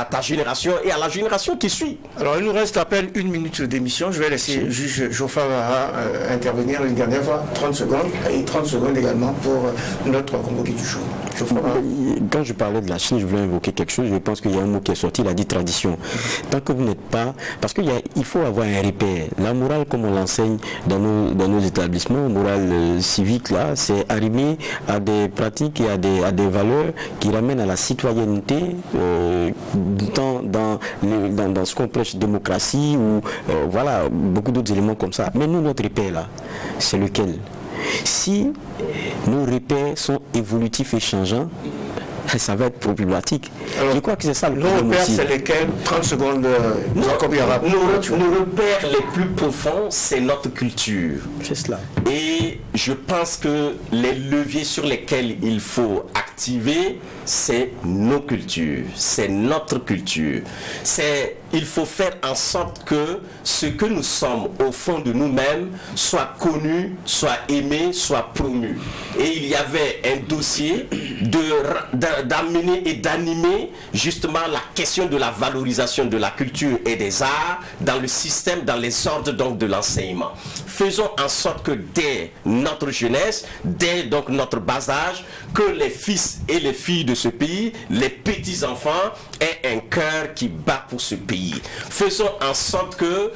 ta génération et à la génération qui suit. Alors il nous reste à peine 1 minute d'émission. Je vais laisser juge Geoffroy Vara intervenir une dernière fois, 30 secondes, et 30 secondes également pour notre convoqué du jour. Quand je parlais de la Chine, je voulais invoquer quelque chose. Je pense qu'il y a un mot qui est sorti, il a dit tradition. Tant que vous n'êtes pas... Parce qu'il faut avoir un repère. La morale, comme on l'enseigne dans nos établissements, morale civique, là, c'est arriver à des pratiques et à des valeurs qui ramènent à la citoyenneté dans ce qu'on prêche démocratie ou voilà, beaucoup d'autres éléments comme ça. Mais nous, notre repère, là, c'est lequel? Si nos repères sont évolutifs et changeants, ça va être problématique. Alors, je crois que c'est ça le problème. Nos repères, c'est lesquels? 30 secondes, nos repères les plus profonds, c'est notre culture. C'est cela. Et je pense que les leviers sur lesquels il faut activer, c'est nos cultures, c'est notre culture. Il faut faire en sorte que ce que nous sommes au fond de nous-mêmes soit connu, soit aimé, soit promu. Et il y avait un dossier d'amener et d'animer justement la question de la valorisation de la culture et des arts dans le système, dans les ordres donc de l'enseignement. Faisons en sorte que dès notre jeunesse, dès donc notre bas âge, que les fils et les filles de ce pays, les petits-enfants, aient un cœur qui bat pour ce pays. Faisons en sorte que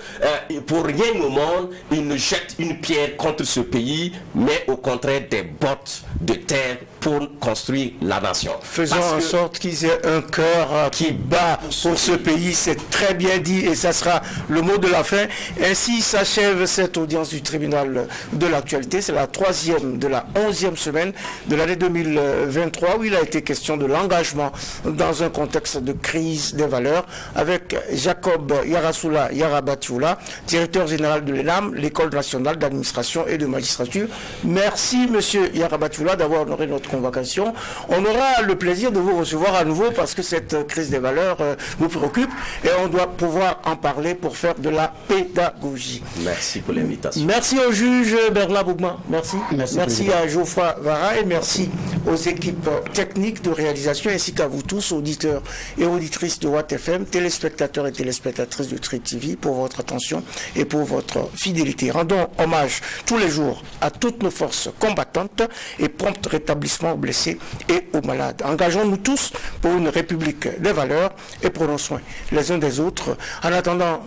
pour rien au monde, ils ne jettent une pierre contre ce pays, mais au contraire des bottes de terre pour construire la nation. Faisons en sorte qu'ils aient un cœur qui bat pour ce pays, c'est très bien dit et ça sera le mot de la fin. Ainsi s'achève cette audience du tribunal de l'actualité. C'est la 3e de la 11e semaine de l'année 2023 où il a été question de l'engagement dans un contexte de crise des valeurs avec Jacob Yarasoula Yarabatioula, directeur général de l'ENAM, l'École nationale d'administration et de magistrature. Merci monsieur Yarabatioula d'avoir honoré notre convocation. On aura le plaisir de vous recevoir à nouveau parce que cette crise des valeurs vous préoccupe et on doit pouvoir en parler pour faire de la pédagogie. Merci pour l'invitation. Merci au juge Bernard Bougma. Merci. Merci à Geoffroy Vara et merci aux équipes techniques de réalisation ainsi qu'à vous tous, auditeurs et auditrices de Watt FM, téléspectateurs et téléspectatrices de Tri TV pour votre attention et pour votre fidélité. Rendons hommage tous les jours à toutes nos forces combattantes et prompt rétablissement aux blessés et aux malades. Engageons-nous tous pour une république des valeurs et prenons soin les uns des autres. En attendant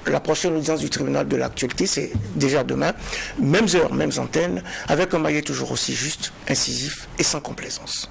la prochaine audience du tribunal de l'actualité, c'est déjà demain, mêmes heures, mêmes antennes, avec un maillet toujours aussi juste, incisif et sans complaisance.